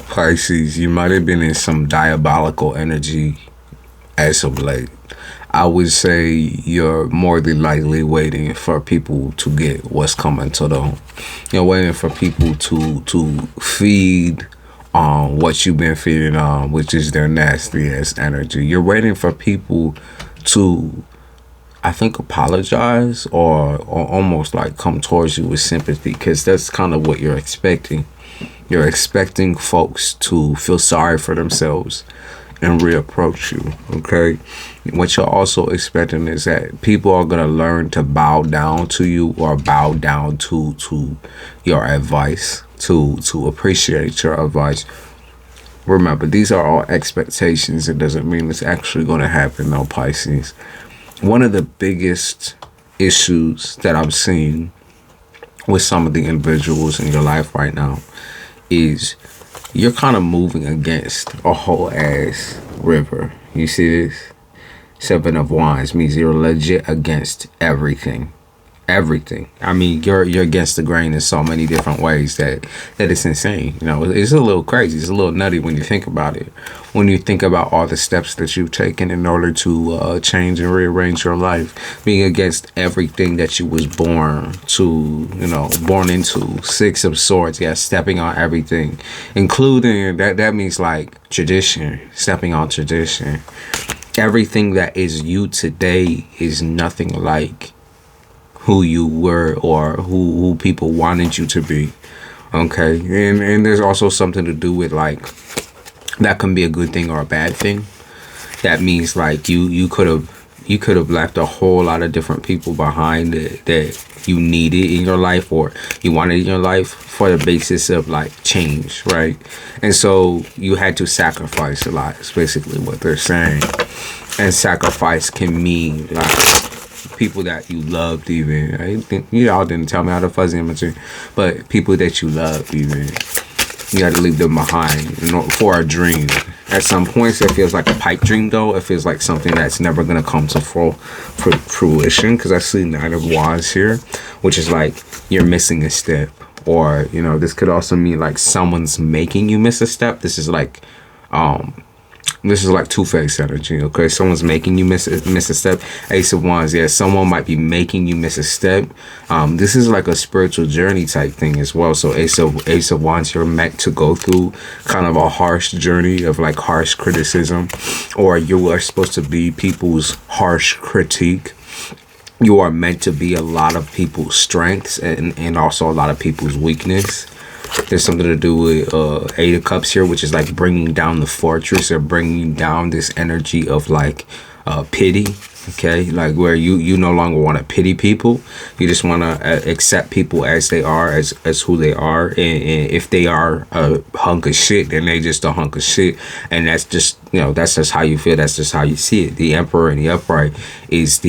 Pisces, you might have been in some diabolical energy as of late. I would say you're more than likely waiting for people to get what's coming to them. You're waiting for people to feed on what you've been feeding on, which is their nasty ass energy. You're waiting for people to, I think, apologize or almost like come towards you with sympathy, because that's kind of what you're expecting. You're expecting folks to feel sorry for themselves and reapproach you, okay? What you're also expecting is that people are going to learn to bow down to you or bow down to your advice, to appreciate your advice. Remember, these are all expectations. It doesn't mean it's actually going to happen, though, Pisces. One of the biggest issues that I'm seeing with some of the individuals in your life right now is you're kind of moving against a whole ass river. You see this? Seven of Wands means you're legit against everything. Everything. I mean, you're against the grain in so many different ways that it's insane. You know, it's a little crazy. It's a little nutty when you think about it. When you think about all the steps that you've taken in order to change and rearrange your life, being against everything that you was born to, born into. Six of Swords, yeah, stepping on everything, including that means like tradition, stepping on tradition. Everything that is you today is nothing like who you were or who people wanted you to be. Okay. And there's also something to do with like that can be a good thing or a bad thing. That means like you could have left a whole lot of different people behind that you needed in your life or you wanted in your life for the basis of like change, right? And so you had to sacrifice a lot, is basically what they're saying. And sacrifice can mean like people that you loved even. You all didn't tell me how to fuzzy imagery, but people that you love even. You got to leave them behind for a dream. At some points, it feels like a pipe dream, though. It feels like something that's never going to come to fruition, because I see Nine of Wands here, which is like you're missing a step. Or, this could also mean like someone's making you miss a step. This is like two-faced energy, okay? Someone's making you miss a step. Ace of Wands, yeah, someone might be making you miss a step. This is like a spiritual journey type thing as well. So Ace of Wands, you're meant to go through kind of a harsh journey of like harsh criticism, or you are supposed to be people's harsh critique. You are meant to be a lot of people's strengths and also a lot of people's weakness. There's something to do with Eight of Cups here, which is like bringing down the fortress or bringing down this energy of like pity, okay? Like where you no longer want to pity people. You just want to accept people as they are, as who they are. And if they are a hunk of shit, then they just a hunk of shit. And that's just, that's just how you feel. That's just how you see it. The Emperor and the Upright is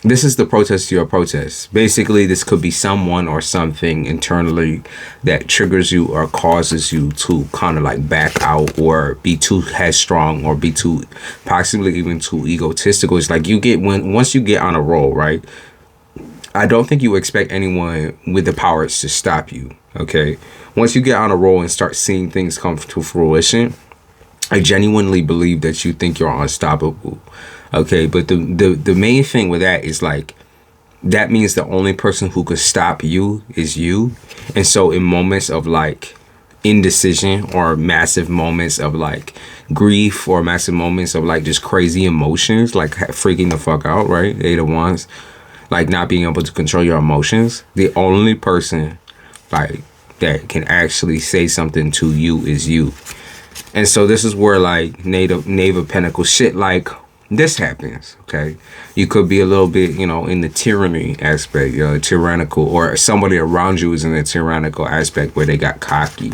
this is the protest to your protest. Basically, this could be someone or something internally that triggers you or causes you to kind of like back out or be too headstrong or be too, possibly even too egotistical. It's like once you get on a roll, right? I don't think you expect anyone with the powers to stop you, okay? Once you get on a roll and start seeing things come to fruition, I genuinely believe that you think you're unstoppable. Okay, but the main thing with that is like, that means the only person who could stop you is you. And so in moments of like indecision or massive moments of like grief or massive moments of like just crazy emotions, like freaking the fuck out, right? Eight of Wands, like not being able to control your emotions. The only person like that can actually say something to you is you. And so this is where like Knave of Pentacles shit like this happens, okay? You could be a little bit, in the tyranny aspect, tyrannical, or somebody around you is in the tyrannical aspect where they got cocky.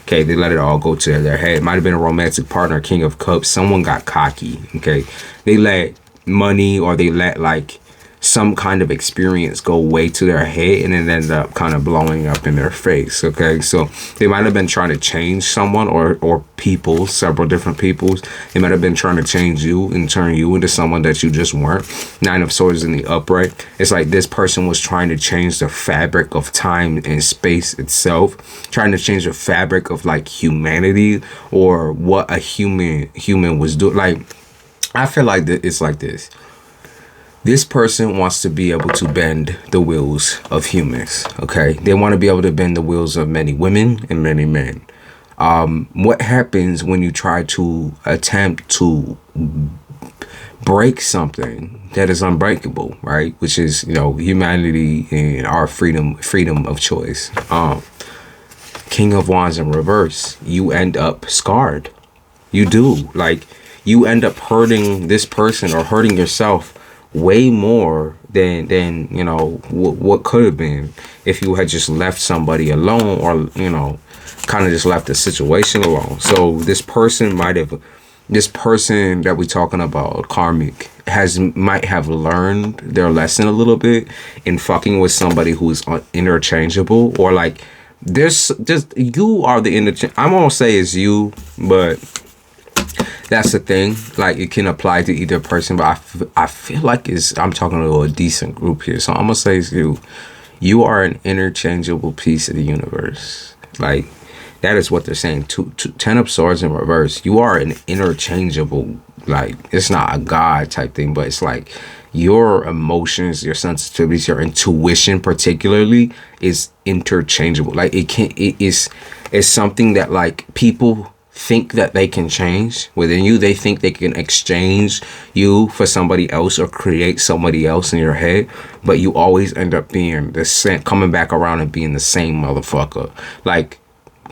Okay, they let it all go to their head. It might have been a romantic partner, King of Cups. Someone got cocky, okay? They let money or they let like some kind of experience go way to their head and it ended up kind of blowing up in their face. Okay, so they might have been trying to change someone or people, several different peoples. They might have been trying to change you and turn you into someone that you just weren't. Nine of Swords in the upright. It's like this person was trying to change the fabric of time and space itself, trying to change the fabric of like humanity or what a human was doing. Like, I feel like it's like this. This person wants to be able to bend the wheels of humans, okay? They want to be able to bend the wheels of many women and many men. What happens when you try to attempt to break something that is unbreakable, right? Which is, you know, humanity and our freedom of choice. King of Wands in reverse, you end up scarred. You do. Like, you end up hurting this person or hurting yourself way more than you know what could have been if you had just left somebody alone, or you know, kind of just left the situation alone. So this person that we're talking about, karmic, might have learned their lesson a little bit in fucking with somebody who is interchangeable, or like there's just, you are the I'm gonna say it's you, but that's the thing. Like, it can apply to either person, but I feel like I'm talking to a decent group here. So I'm gonna say it's you. You are an interchangeable piece of the universe. Like, that is what they're saying. Ten of Swords in reverse. You are an interchangeable. Like, it's not a God type thing, but it's like your emotions, your sensitivities, your intuition, particularly, is interchangeable. Like, it's something that like people think that they can change within you. They think they can exchange you for somebody else or create somebody else in your head, but you always end up being the same, coming back around and being the same motherfucker. Like,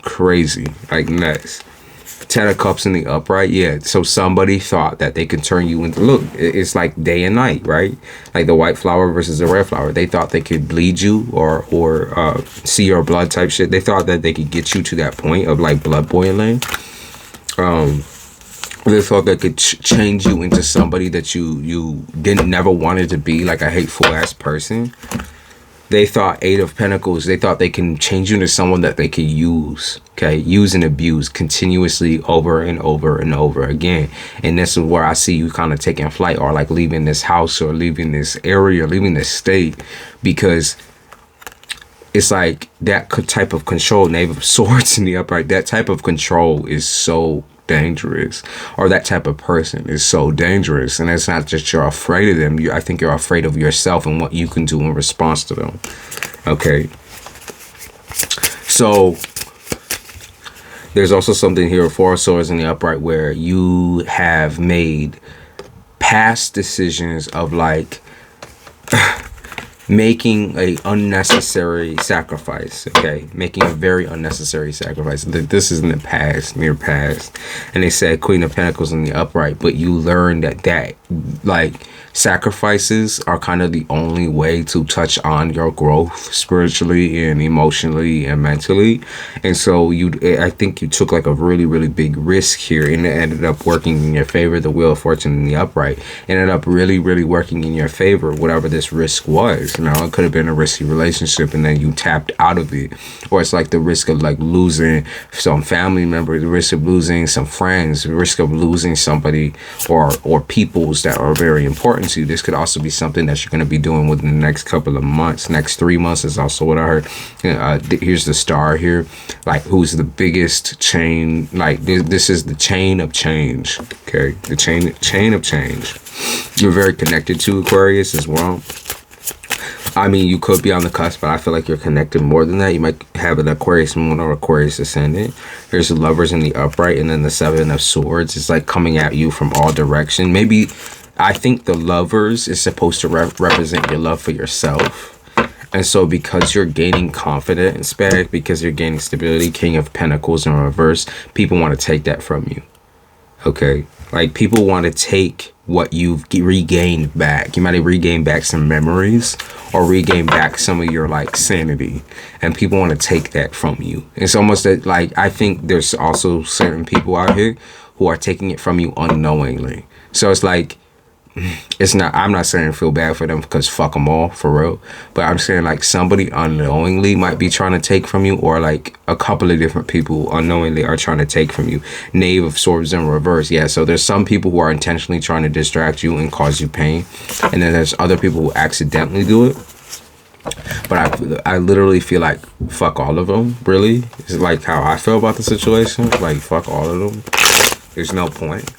crazy, like nuts. Ten of Cups in the upright. Yeah, so somebody thought that they could turn you into, look, it's like day and night, right? Like the white flower versus the red flower. They thought they could bleed you or see your blood type shit. They thought that they could get you to that point of like blood boiling. They thought they could change you into somebody that you didn't never wanted to be, like a hateful ass person. They thought, Eight of Pentacles, they thought they can change you into someone that they can use, okay? Use and abuse continuously over and over and over again. And this is where I see you kind of taking flight, or like leaving this house or leaving this area, leaving this state, because it's like that type of control, Knave of Swords in the upright, that type of control is so dangerous, or that type of person is so dangerous. And it's not just you're afraid of them, I think you're afraid of yourself and what you can do in response to them. Okay, so there's also something here, Four of Swords in the upright, where you have made past decisions of like making a unnecessary sacrifice, okay? Making a very unnecessary sacrifice. This is in the past, near past. And they said Queen of Pentacles in the upright, but you learn that like sacrifices are kind of the only way to touch on your growth spiritually and emotionally and mentally. And so I think you took like a really, really big risk here, and it ended up working in your favor. The Wheel of Fortune in the upright ended up really, really working in your favor, whatever this risk was. You know, it could have been a risky relationship and then you tapped out of it. Or it's like the risk of like losing some family member, the risk of losing some friends, the risk of losing somebody or peoples that are very important to you. This could also be something that you're going to be doing within the next couple of months. Next 3 months is also what I heard. Here's the star here. Like, who's the biggest chain? Like, this is the chain of change. Okay, the chain of change. You're very connected to Aquarius as well. I mean, you could be on the cusp, but I feel like you're connected more than that. You might have an Aquarius moon or Aquarius ascendant. Here's the Lovers in the upright, and then the Seven of Swords is like coming at you from all directions. Maybe, I think the Lovers is supposed to represent your love for yourself. And so because you're gaining confidence back, because you're gaining stability, King of Pentacles in reverse, people want to take that from you. Okay? Like, people want to take what you've regained back. You might have regained back some memories or regain back some of your like sanity, and people want to take that from you. It's almost that, like, I think there's also certain people out here who are taking it from you unknowingly. So it's like it's not, I'm not saying feel bad for them because fuck them all, for real. But I'm saying like somebody unknowingly might be trying to take from you, or like a couple of different people unknowingly are trying to take from you. Knave of Swords in reverse. Yeah, so there's some people who are intentionally trying to distract you and cause you pain. And then there's other people who accidentally do it. But I literally feel like fuck all of them, really. It's like how I feel about the situation. Like fuck all of them. There's no point.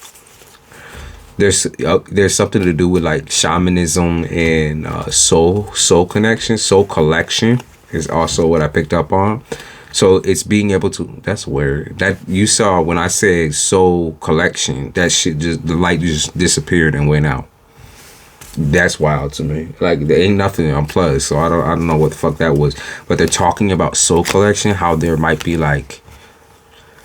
There's something to do with like shamanism and soul connection, soul collection is also what I picked up on. So it's being able to, that's weird, that you saw when I said soul collection, that shit just, the light just disappeared and went out. That's wild to me. Like there ain't nothing unplugged, so I don't know what the fuck that was. But they're talking about soul collection, how there might be like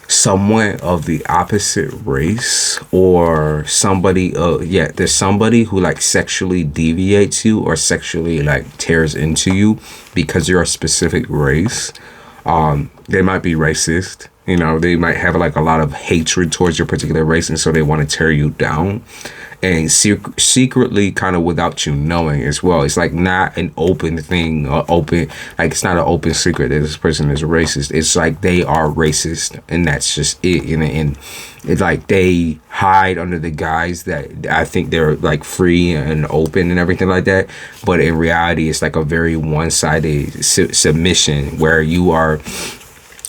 someone of the opposite race, or somebody there's somebody who like sexually deviates you or sexually like tears into you because you're a specific race. They might be racist, you know, they might have like a lot of hatred towards your particular race, and so they want to tear you down, and secretly, kind of without you knowing as well. It's like not an open thing, or open, like it's not an open secret that this person is racist. It's like they are racist, and that's just it. And it's like they hide under the guise that I think they're like free and open and everything like that, but in reality it's like a very one-sided submission where you are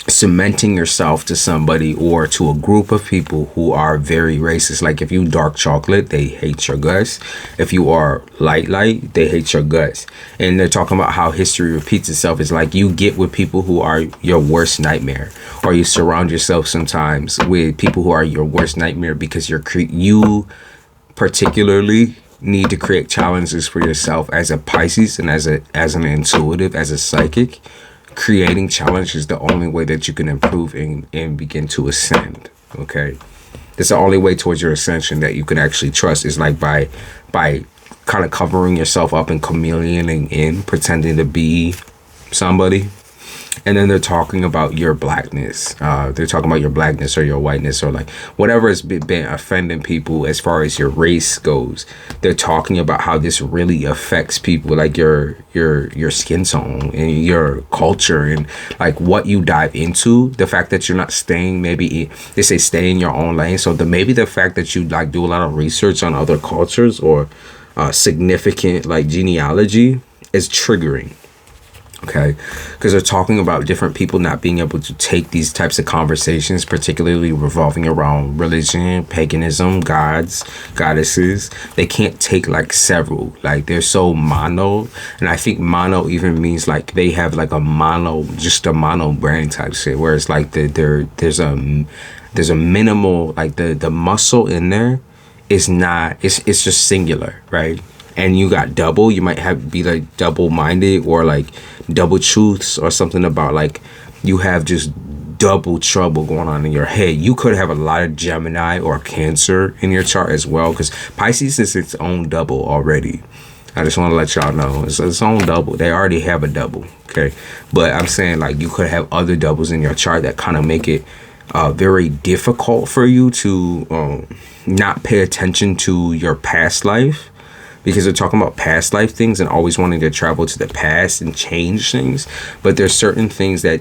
cementing yourself to somebody or to a group of people who are very racist. Like if you dark chocolate, they hate your guts. If you are light, they hate your guts. And they're talking about how history repeats itself. It's like you get with people who are your worst nightmare, or you surround yourself sometimes with people who are your worst nightmare because you particularly need to create challenges for yourself as a Pisces and as an intuitive, as a psychic. Creating challenge is the only way that you can improve and begin to ascend. Okay, it's the only way towards your ascension that you can actually trust, is like by kind of covering yourself up and chameleoning in, pretending to be somebody. And then they're talking about your blackness. They're talking about your blackness or your whiteness, or like whatever has been offending people as far as your race goes. They're talking about how this really affects people, like your skin tone and your culture, and like what you dive into. The fact that you're not staying, maybe they say stay in your own lane. So maybe the fact that you like do a lot of research on other cultures or significant like genealogy is triggering. Okay, because they're talking about different people not being able to take these types of conversations, particularly revolving around religion, paganism, gods, goddesses. They can't take like several, like they're so mono. And I think mono even means like they have like a mono brain type shit, where it's like there's a minimal, like the muscle in there is not, it's just singular, right? And you got double, you might be like double-minded, or like double truths, or something about like you have just double trouble going on in your head. You could have a lot of Gemini or Cancer in your chart as well, because Pisces is its own double already. I just want to let y'all know it's its own double. They already have a double, okay? But I'm saying like you could have other doubles in your chart that kind of make it very difficult for you to not pay attention to your past life, because they're talking about past life things and always wanting to travel to the past and change things. But there's certain things that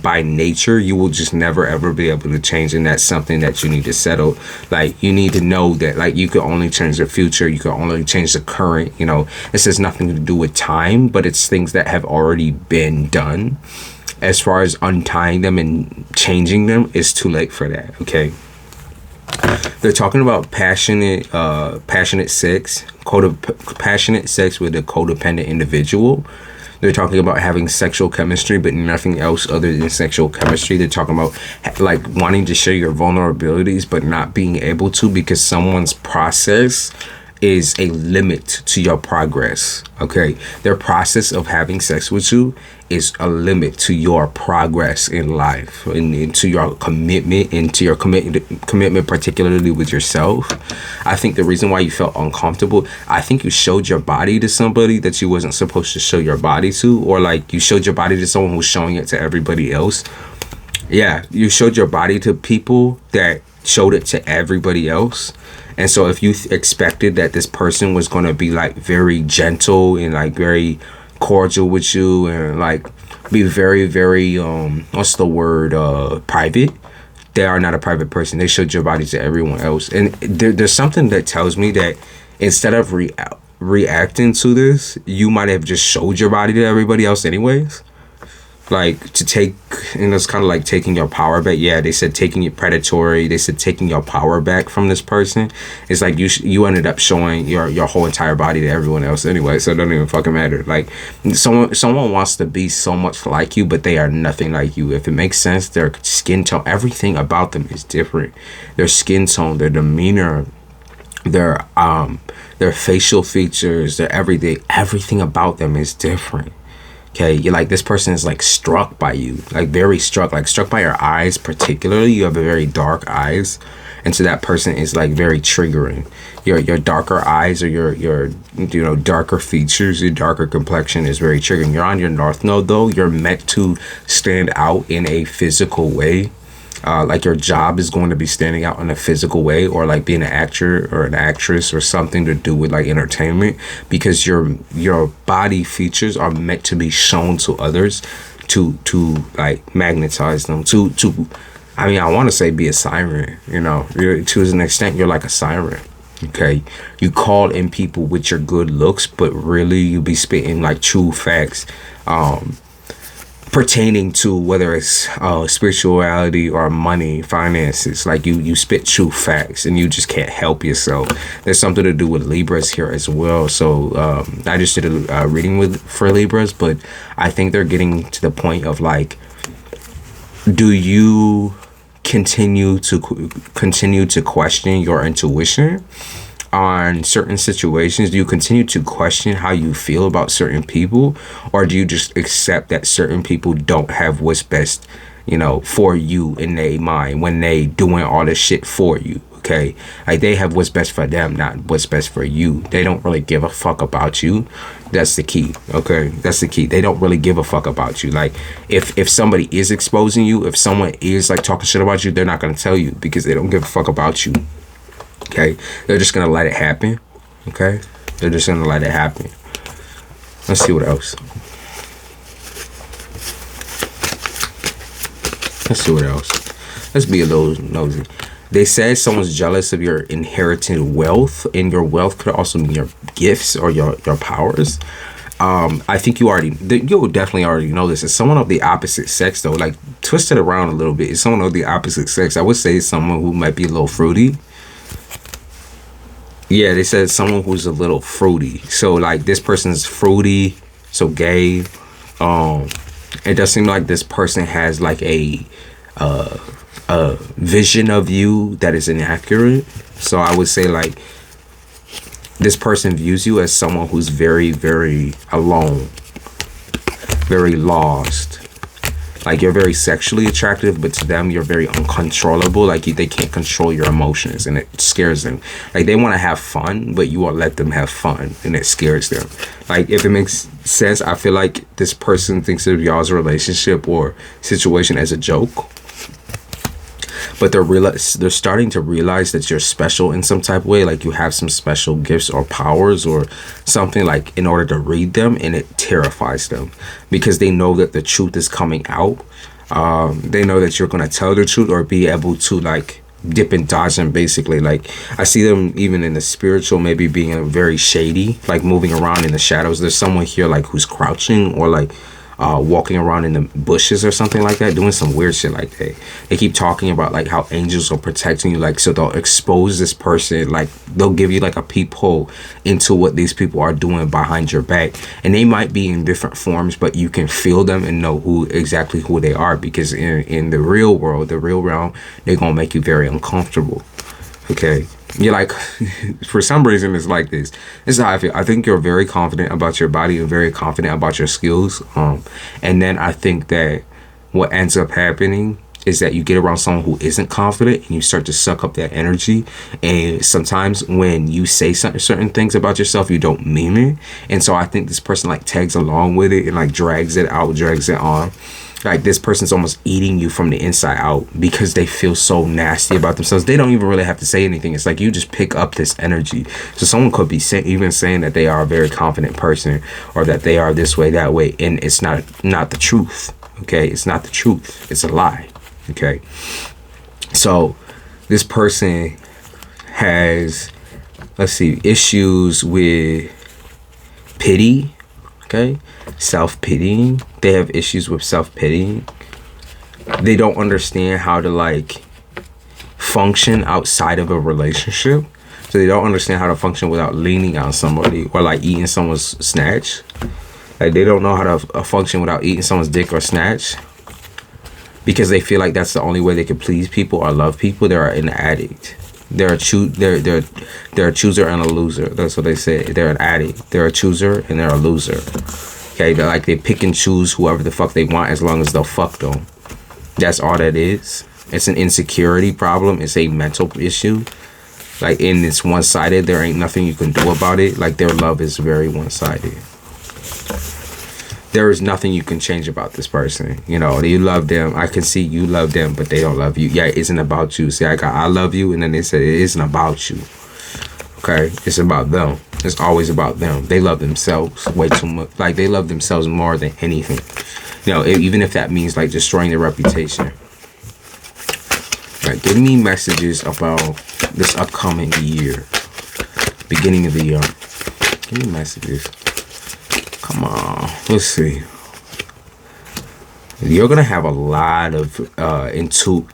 by nature you will just never ever be able to change, and that's something that you need to settle. Like you need to know that like you can only change the future, you can only change the current. You know, this has nothing to do with time, but it's things that have already been done. As far as untying them and changing them, it's too late for that. Okay. They're talking about passionate sex, passionate sex with a codependent individual. They're talking about having sexual chemistry, but nothing else other than sexual chemistry. They're talking about like wanting to share your vulnerabilities, but not being able to because someone's process is a limit to your progress. Okay, their process of having sex with you is a limit to your progress in life, and into your commitment, commitment particularly with yourself. I think the reason why you felt uncomfortable, I think you showed your body to somebody that you wasn't supposed to show your body to, or like you showed your body to someone who was showing it to everybody else. Yeah, you showed your body to people that showed it to everybody else. And so if you expected that this person was going to be like very gentle and like very cordial with you and like be very, very what's the word, private, they are not a private person. They showed your body to everyone else. And there's something that tells me that instead of reacting to this, you might have just showed your body to everybody else anyways. Like to take, and it's kind of like taking your power back. Yeah, they said taking it predatory. They said taking your power back from this person. It's like you ended up showing your whole entire body to everyone else anyway. So it doesn't even fucking matter. Like someone wants to be so much like you, but they are nothing like you. If it makes sense, their skin tone, everything about them is different. Their skin tone, their demeanor, their facial features, their everything about them is different. Okay, you're like, this person is like struck by you, like very struck by your eyes. Particularly, you have a very dark eyes, and so that person is like very triggering. Your darker eyes, or your darker features, your darker complexion is very triggering. You're on your north node though. You're meant to stand out in a physical way. Like your job is going to be standing out in a physical way, or like being an actor or an actress or something to do with like entertainment, because your body features are meant to be shown to others to like magnetize them to I want to say be a siren, to an extent. You're like a siren. Okay, you call in people with your good looks, but really you be spitting like true facts pertaining to whether it's spirituality or money, finances. Like you spit true facts and you just can't help yourself. There's something to do with Libras here as well. So I just did a reading for Libras, but I think they're getting to the point of like, do you continue to question your intuition on certain situations? Do you continue to question how you feel about certain people, or do you just accept that certain people don't have what's best, for you in their mind when they doing all this shit for you? Okay, like they have what's best for them, not what's best for you. They don't really give a fuck about you. That's the key. Okay, that's the key. They don't really give a fuck about you. Like if somebody is exposing you, if someone is like talking shit about you, they're not gonna tell you because they don't give a fuck about you. Okay, they're just gonna let it happen. Okay, they're just gonna let it happen. Let's see what else. Let's be a little nosy. They said someone's jealous of your inherited wealth, and your wealth could also be your gifts or your powers. I think you definitely already know this. It's someone of the opposite sex though. Like twist it around a little bit. It's someone of the opposite sex. I would say someone who might be a little fruity. Yeah, they said someone who's a little fruity. So like this person's fruity, so gay. It does seem like this person has like a vision of you that is inaccurate. So I would say like this person views you as someone who's very, very alone, very lost. Like you're very sexually attractive, but to them you're very uncontrollable. Like they can't control your emotions, and it scares them. Like they want to have fun, but you won't let them have fun, and it scares them. Like if it makes sense, I feel like this person thinks of y'all's relationship or situation as a joke. But they're starting to realize that you're special in some type of way, like you have some special gifts or powers or something, like in order to read them, and it terrifies them because they know that the truth is coming out. They know that you're going to tell the truth or be able to like dip and dodge them, basically. Like I see them even in the spiritual, maybe being very shady, like moving around in the shadows. There's someone here like who's crouching or like walking around in the bushes or something like that, doing some weird shit like that. They keep talking about like how angels are protecting you, like so they'll expose this person, like they'll give you like a peephole into what these people are doing behind your back, and they might be in different forms, but you can feel them and know exactly who they are, because in the real world, the real realm, they're gonna make you very uncomfortable. Okay, you're like, for some reason it's like this. This is how I feel. I think you're very confident about your body and very confident about your skills. And then I think that what ends up happening is that you get around someone who isn't confident, and you start to suck up that energy. And sometimes when you say certain things about yourself, you don't mean it. And so I think this person like tags along with it and like drags it out, drags it on. Like this person's almost eating you from the inside out because they feel so nasty about themselves. They don't even really have to say anything. It's like you just pick up this energy. So someone could be even saying that they are a very confident person, or that they are this way, that way, and it's not the truth. Okay, it's not the truth. It's a lie. Okay, so this person has, let's see, issues with pity. Okay, self-pitying. They have issues with self-pitying. They don't understand how to like function outside of a relationship. So they don't understand how to function without leaning on somebody, or like eating someone's snatch. Like they don't know how to function without eating someone's dick or snatch, because they feel like that's the only way they can please people or love people. They're an addict. They're a chooser and a loser. That's what they say. They're an addict. They're a chooser and they're a loser. Okay, they're like, they pick and choose whoever the fuck they want as long as they'll fuck them. That's all that is. It's an insecurity problem. It's a mental issue. Like, and it's one-sided. There ain't nothing you can do about it. Like, their love is very one-sided. There is nothing you can change about this person. You know, you love them. I can see you love them, but they don't love you. Yeah, it isn't about you. See, I love you, and then they said it isn't about you. Okay, it's about them. It's always about them. They love themselves way too much. Like, they love themselves more than anything. You know, even if that means like destroying their reputation. Like, give me messages about this upcoming year, beginning of the year. Give me messages. Come on, let's see. You're gonna have a lot of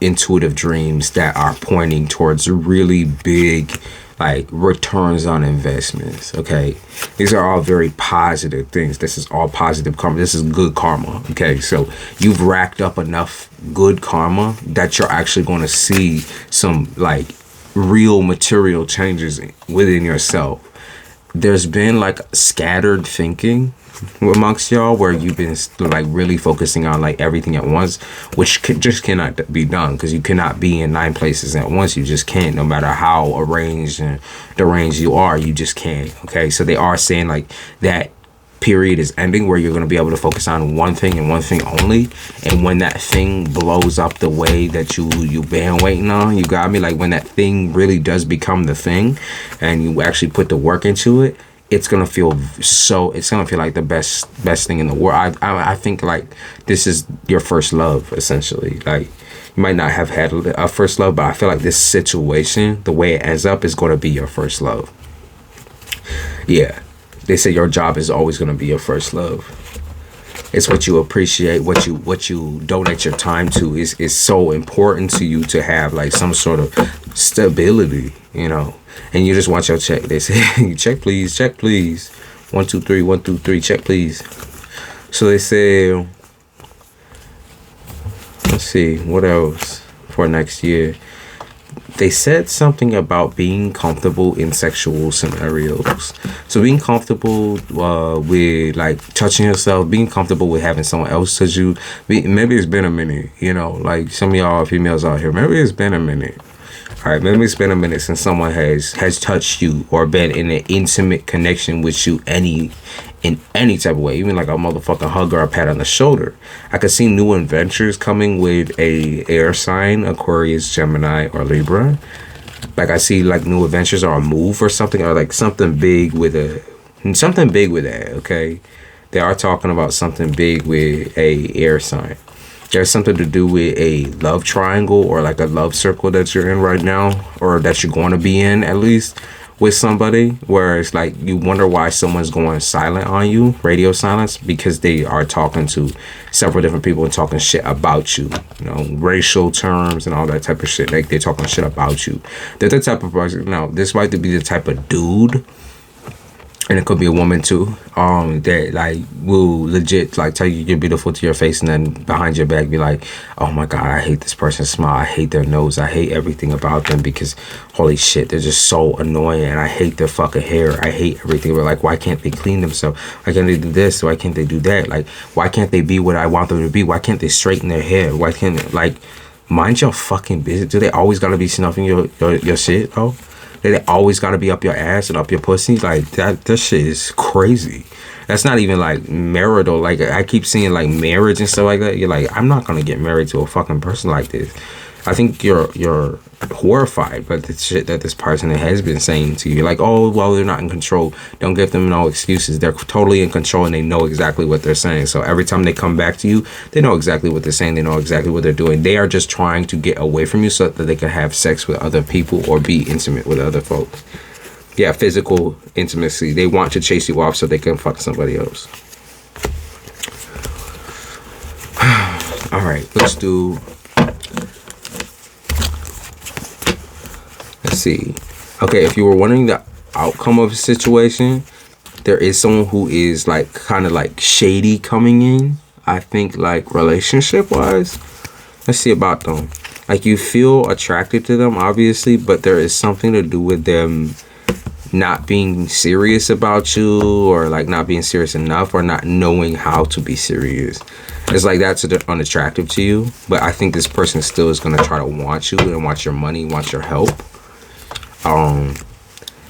intuitive dreams that are pointing towards really big, like, returns on investments. Okay, these are all very positive things. This is all positive karma. This is good karma. Okay, so you've racked up enough good karma that you're actually going to see some like real material changes within yourself. There's been like scattered thinking amongst y'all, where you've been like really focusing on like everything at once, which just cannot be done, because you cannot be in 9 places at once. You just can't, no matter how arranged and deranged you are. You just can't. Okay, so they are saying like that period is ending, where you're going to be able to focus on one thing and one thing only. And when that thing blows up the way that you been waiting on, you got me, like when that thing really does become the thing and you actually put the work into it, it's gonna feel like the best thing in the world. I think like this is your first love, essentially. Like, you might not have had a first love, but I feel like this situation, the way it ends up, is going to be your first love. Yeah, they say your job is always going to be your first love. It's what you appreciate, what you donate your time to is so important to you, to have like some sort of stability, you know. And you just want your check. They say, check please, check please. 1 2 3, 1 2 3, check please. So they say, let's see, what else for next year? They said something about being comfortable in sexual scenarios. So being comfortable with like touching yourself, being comfortable with having someone else touch you. Maybe it's been a minute, you know, like some of y'all females out here, maybe it's been a minute. All right, maybe it's been a minute since someone has touched you or been in an intimate connection with you in any type of way, even like a motherfucking hug or a pat on the shoulder. I could see new adventures coming with a air sign, Aquarius, Gemini, or Libra. Like, I see like new adventures or a move or something, or like something big with that. Okay, they are talking about something big with a air sign. There's something to do with a love triangle, or like a love circle that you're in right now, or that you're going to be in, at least, with somebody, where it's like you wonder why someone's going silent on you, radio silence, because they are talking to several different people and talking shit about you, you know, racial terms and all that type of shit. Like, they're talking shit about you. They're the type of person, now this might be the type of dude, and it could be a woman too, that like will legit like tell you you're beautiful to your face, and then behind your back be like, oh my god, I hate this person's smile, I hate their nose, I hate everything about them, because holy shit, they're just so annoying, and I hate their fucking hair, I hate everything. We're like, why can't they clean themselves? Why can't they do this? Why can't they do that? Like, why can't they be what I want them to be? Why can't they straighten their hair? Why can't they, like, mind your fucking business? Do they always gotta be snuffing your shit, though? They always gotta be up your ass and up your pussy? Like, that shit is crazy. That's not even like marital. Like I keep seeing like marriage and stuff like that. You're like, I'm not gonna get married to a fucking person like this. I think you're horrified by the shit that this person has been saying to you. Like, oh, well, they're not in control. Don't give them no excuses. They're totally in control and they know exactly what they're saying. So every time they come back to you, they know exactly what they're saying. They know exactly what they're doing. They are just trying to get away from you so that they can have sex with other people or be intimate with other folks. Yeah, physical intimacy. They want to chase you off so they can fuck somebody else. All right, let's do... Let's see. Okay, if you were wondering the outcome of a situation, there is someone who is like kind of like shady coming in. I think like relationship wise. Let's see about them. Like you feel attracted to them, obviously, but there is something to do with them not being serious about you, or like not being serious enough, or not knowing how to be serious. It's like that's unattractive to you, but I think this person still is going to try to want you and want your money, want your help.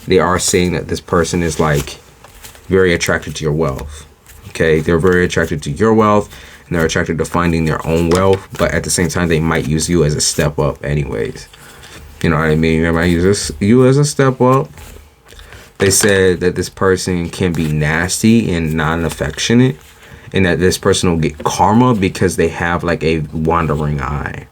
They are saying that this person is like very attracted to your wealth. Okay, they're very attracted to your wealth, and they're attracted to finding their own wealth, but at the same time they might use you as a step up anyways. You know what I mean? They might use you as a step up. They said that this person can be nasty and non-affectionate, and that this person will get karma because they have like a wandering eye.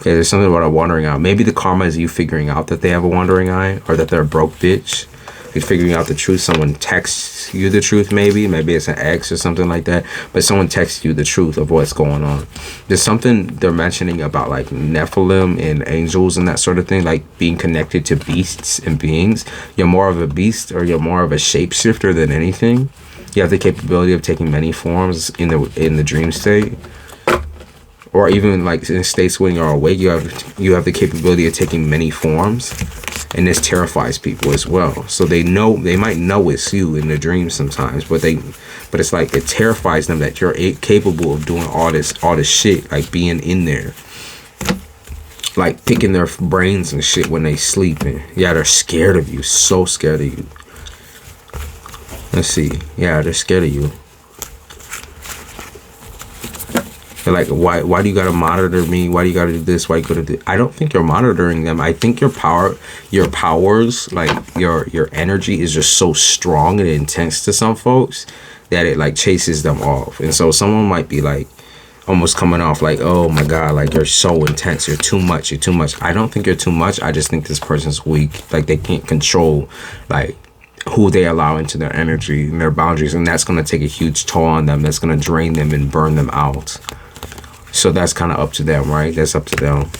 Okay, there's something about a wandering eye. Maybe the karma is you figuring out that they have a wandering eye, or that they're a broke bitch. You're figuring out the truth. Someone texts you the truth, maybe it's an ex or something like that, but someone texts you the truth of what's going on. There's something they're mentioning about like Nephilim and angels and that sort of thing, like being connected to beasts and beings. You're more of a beast, or you're more of a shapeshifter than anything. You have the capability of taking many forms in the dream state, or even like in states when you're awake. You have the capability of taking many forms, and this terrifies people as well. So they might know it's you in the dreams sometimes, but it's like it terrifies them that you're capable of doing all this shit, like being in there, like picking their brains and shit when they sleep. And yeah, they're scared of you, so scared of you. Let's see. Yeah, they're scared of you. They're like, why do you gotta monitor me? Why do you gotta do this? Why you gotta do? I don't think you're monitoring them. I think your powers, like your energy is just so strong and intense to some folks that it like chases them off. And so someone might be like almost coming off like, oh my God, like you're so intense, you're too much. I don't think you're too much. I just think this person's weak. Like they can't control like who they allow into their energy and their boundaries, and that's going to take a huge toll on them. That's going to drain them and burn them out. So that's kind of up to them, right? That's up to them.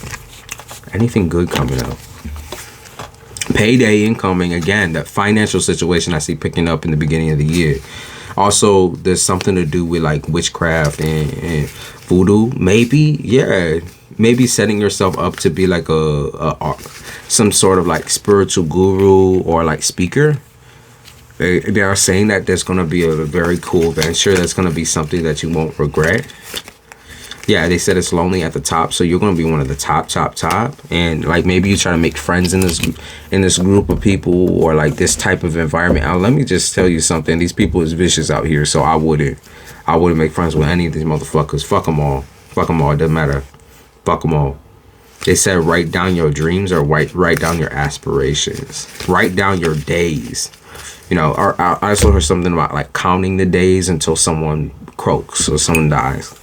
Anything good coming up? Payday incoming. Again, that financial situation I see picking up in the beginning of the year. Also, there's something to do with like witchcraft and voodoo. Maybe, yeah. Maybe setting yourself up to be like a some sort of like spiritual guru or like speaker. They are saying that there's going to be a very cool venture. That's going to be something that you won't regret. Yeah, they said it's lonely at the top, so you're going to be one of the top. And like maybe you try to make friends in this group of people, or like this type of environment. Let me just tell you something. These people is vicious out here, so I wouldn't make friends with any of these motherfuckers. Fuck them all. It doesn't matter. Fuck them all. They said write down your dreams, or write down your aspirations. Write down your days. You know, I also heard something about like counting the days until someone croaks or someone dies.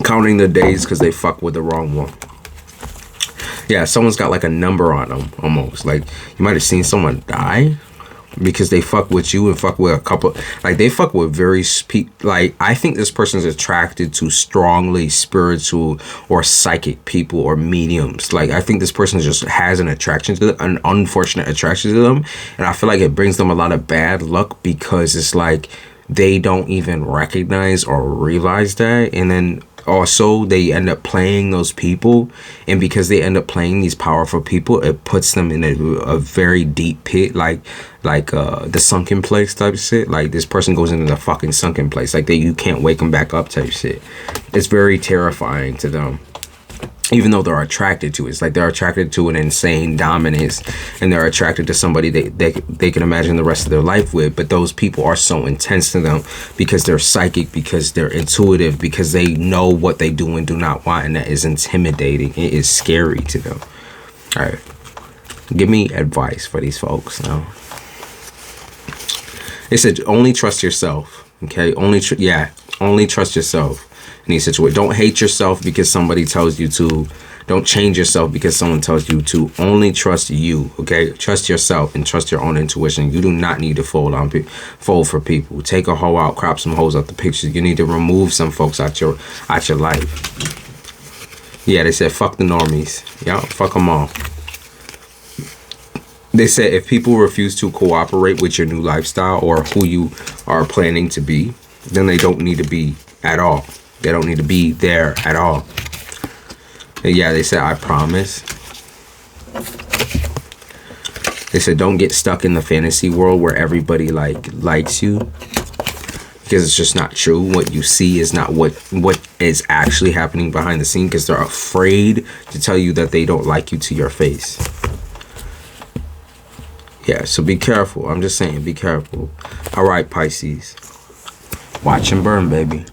Counting the days because they fuck with the wrong one. Yeah, someone's got like a number on them almost. Like you might have seen someone die because they fuck with you and fuck with a couple. Like they fuck with like I think this person's attracted to strongly spiritual or psychic people or mediums. Like I think this person just has an unfortunate attraction to them, and I feel like it brings them a lot of bad luck because it's like they don't even recognize or realize that, and then also they end up playing those people, and because they end up playing these powerful people, it puts them in a very deep pit, like the sunken place type shit. Like this person goes into the fucking sunken place, like you can't wake them back up type shit. It's very terrifying to them. even though they're attracted to it. It's like they're attracted to an insane dominance, and they're attracted to somebody they can imagine the rest of their life with. But those people are so intense to them because they're psychic, because they're intuitive, because they know what they do and do not want, and that is intimidating. It is scary to them. All right, give me advice for these folks now. They said only trust yourself. Okay, only trust yourself in these situations. Don't hate yourself because somebody tells you to. Don't change yourself because someone tells you to. Only trust you. Okay, trust yourself and trust your own intuition. You do not need to fold for people. Take a hoe out, crop some hoes out the picture. You need to remove some folks out your life. Yeah, they said fuck the normies. Yeah, fuck them all. They said if people refuse to cooperate with your new lifestyle or who you are planning to be, then they don't need to be at all. They don't need to be there at all. And yeah, they said, I promise. They said, don't get stuck in the fantasy world where everybody likes you. Because it's just not true. What you see is not what is actually happening behind the scene, because they're afraid to tell you that they don't like you to your face. Yeah, so be careful. I'm just saying, be careful. All right, Pisces. Watch and burn, baby.